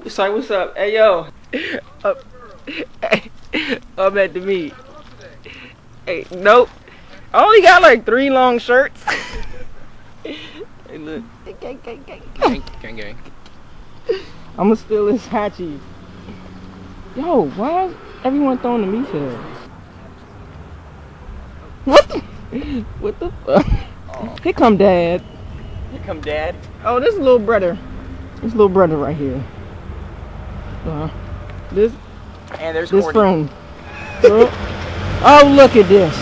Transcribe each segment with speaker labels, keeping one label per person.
Speaker 1: Say what's up? Hey yo. I'm at the meet. Hey, nope. I only got like 3 long shirts. Hey, look. Gang. I'ma steal this Hachi. Yo, why is everyone throwing the meat here? What the fuck? Oh. Here come Dad. Here come Dad. Oh, this little brother. This little brother right here. This. And there's this friend. Oh, look at this.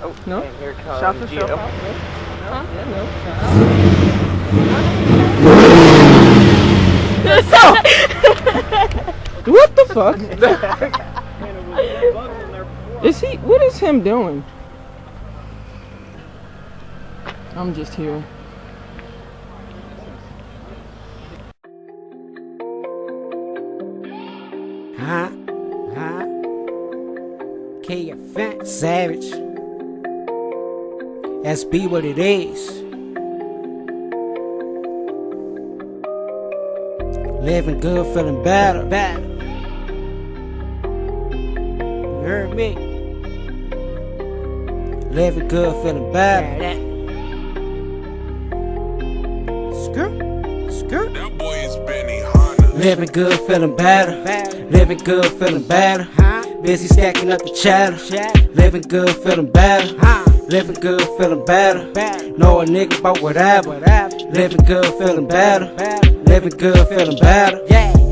Speaker 1: Oh no. And here comes Shot for show. Huh? Yeah, no. What the fuck? Is he? What is him doing? I'm just here.
Speaker 2: KFN Savage. SB what it is. Living good, feeling better. You heard me? Living good, feeling better. Skirt. That boy is Benny Honda. Living good, feeling better. Living good, feeling better. Busy stacking up the cheddar. Living good, feeling better. Living good, feeling better. Know a nigga about whatever. Living good, feeling better. Living good, feeling better.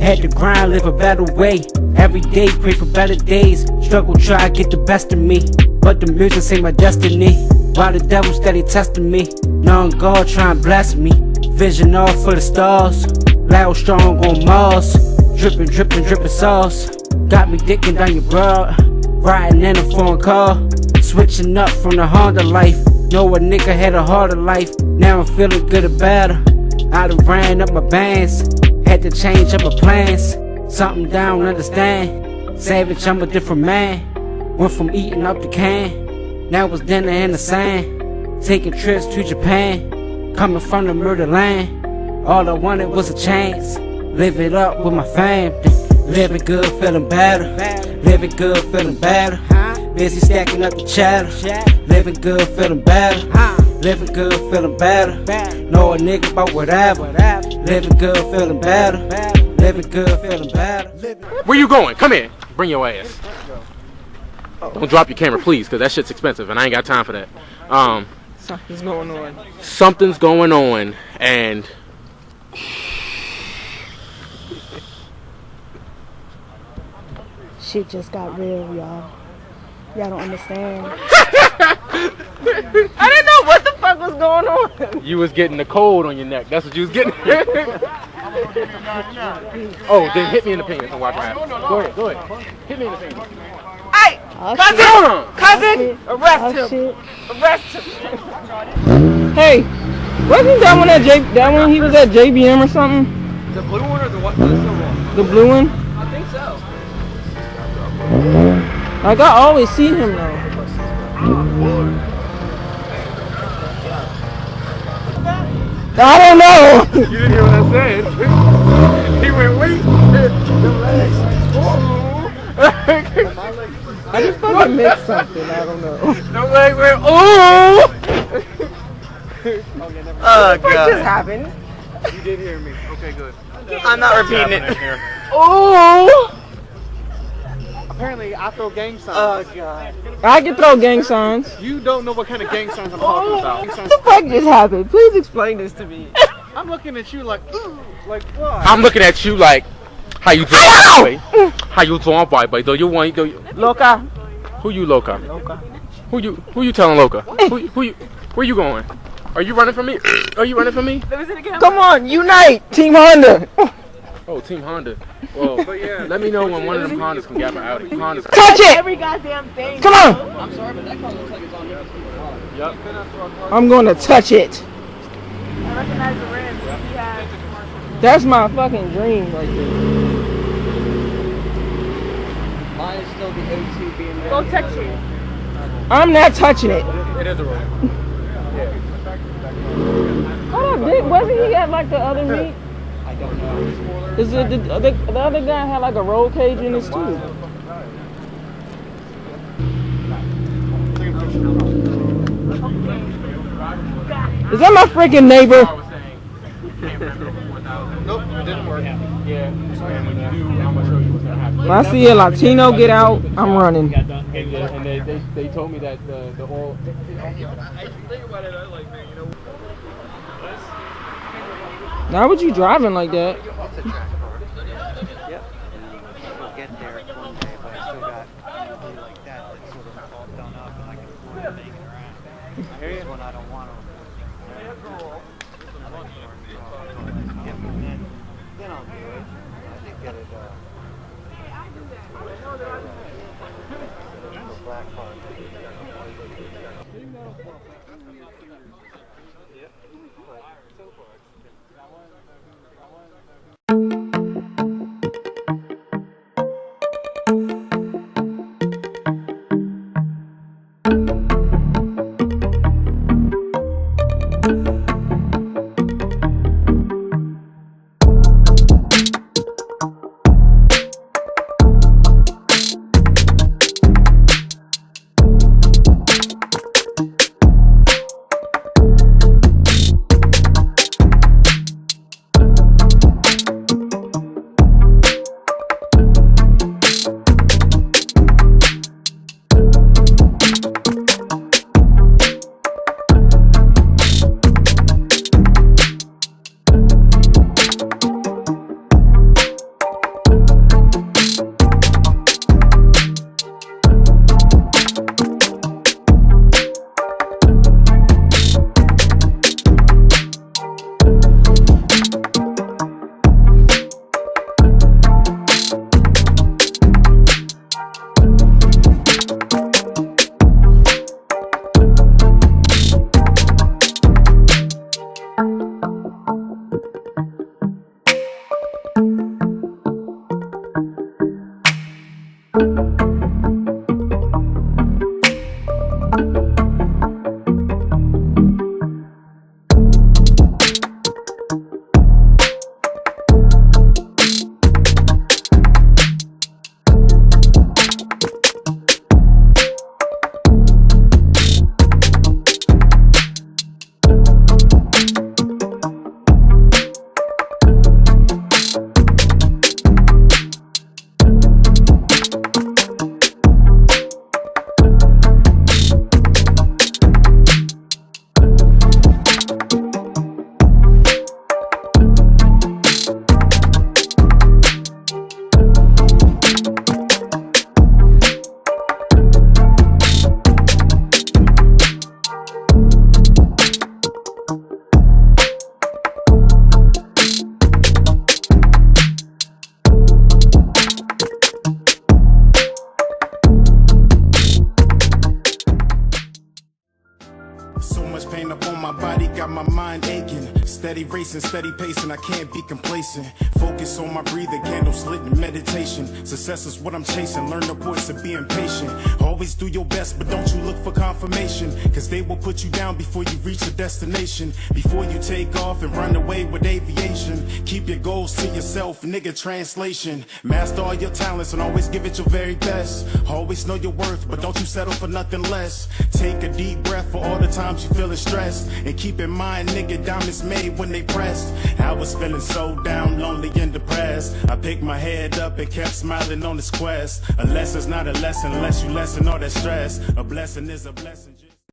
Speaker 2: Had to grind, live a better way. Every day, pray for better days. Struggle, try, get the best of me. But the music ain't my destiny. While the devil steady testing me. Knowing God try and bless me. Vision all full of stars. Loud, strong on Mars. Drippin' sauce. Got me dicking down your broad. Riding in a foreign car. Switching up from the Honda life. Know a nigga had a harder life. Now I'm feeling good or better. I done ran up my bands. Had to change up my plans. Something down, understand. Savage, I'm a different man. Went from eating up the can. Now it's dinner in the sand. Taking trips to Japan. Coming from the murder land. All I wanted was a chance. Live it up with my fam. Living good, feeling better. Living good, feeling better. Busy stacking up the cheddar. Living good, feeling better. Living good, feeling better. Know a nigga about whatever. Living good, feeling better. Living good, feeling better.
Speaker 3: Where you going? Come here. Bring your ass. Don't drop your camera, please, because that shit's expensive, and I ain't got time for that.
Speaker 1: Something's going on.
Speaker 3: Something's going on, and
Speaker 4: shit just got real, y'all. Y'all don't understand.
Speaker 1: I didn't know what the fuck was going on.
Speaker 3: You was getting the cold on your neck. That's what you was getting. Oh, then hit me in the penis and watch what happens. Go ahead. Hit me in the penis.
Speaker 1: Hey, cousin, arrest him. Arrest him. Hey, wasn't that one at he was at JBM or something?
Speaker 5: The blue one or the silver one?
Speaker 1: The blue one?
Speaker 5: I think so.
Speaker 1: Like I always see him though. I don't know.
Speaker 3: You didn't hear what I said. He went, wait.
Speaker 1: I just thought I missed something. I don't know.
Speaker 3: The leg went, ooh.
Speaker 1: Oh God. What just happened?
Speaker 3: You did hear me. Okay, good.
Speaker 1: I'm not repeating it.
Speaker 3: Ooh.
Speaker 5: Apparently, I throw gang signs.
Speaker 1: Oh God. I can throw gang signs.
Speaker 5: You don't know what kind of gang signs I'm talking about.
Speaker 1: What the fuck just happened? Please explain this to me.
Speaker 5: I'm looking at you like what?
Speaker 3: I'm looking at you like, how you doing, boy? How you doing, boy? Do you want
Speaker 1: Loca?
Speaker 3: Who you, Loca? Who you telling Loca? Where you going? Are you running from me? Are you running from me?
Speaker 1: Come on, unite, Team Honda.
Speaker 3: Oh, Team Honda. Well, but yeah, let me know when one of them Hondas can get out. Hondas.
Speaker 1: Touch it!
Speaker 4: Every goddamn thing.
Speaker 1: Come on!
Speaker 5: I'm sorry, but that car looks like it's on here.
Speaker 3: Yep.
Speaker 1: I'm gonna touch it.
Speaker 4: I recognize the rims. He has.
Speaker 1: That's my fucking dream right there.
Speaker 5: Mine is still the A2 BMW.
Speaker 4: Go touch it.
Speaker 1: I'm not touching it.
Speaker 3: It is a roll.
Speaker 1: Hold on, wasn't he at like the other meet?
Speaker 5: I I don't know.
Speaker 1: Is it the other guy had like a roll cage in his too? Is that my freaking neighbor?
Speaker 5: Nope, it didn't work.
Speaker 3: Yeah, and when you do, I'm gonna show you what's gonna happen.
Speaker 1: When I see a Latino get out, I'm running.
Speaker 3: And they told me that the oil.
Speaker 5: I think about it, I like, man, you know.
Speaker 1: Why would you driving like that?
Speaker 5: It's a track car. Yep. We'll get there one day, but I still got really like that that's sort of all done up and I can afford to make it around. I hear you. When I don't want to. Then I'll do it. I did get it. The black card. Yep. But so far it's
Speaker 2: pain up on my body, got my mind aching. Steady racing, steady pacing, I can't be complacent. Focus on my breathing, candles lit in meditation. Success is what I'm chasing, learn the voice of being patient. Always do your best, but don't you look for confirmation, cause they will put you down before you reach your destination. Before you take off and run away with aviation, keep your goals to yourself, nigga, translation. Master all your talents and always give it your very best. Always know your worth, but don't you settle for nothing less. Take a deep breath for all the times you feeling stressed, and keep in mind, nigga, diamonds made when they pressed. I was feeling so down, lonely and depressed. I picked my head up and kept smiling on this quest. A lesson's not a lesson unless you lessen all that stress. A blessing is a blessing.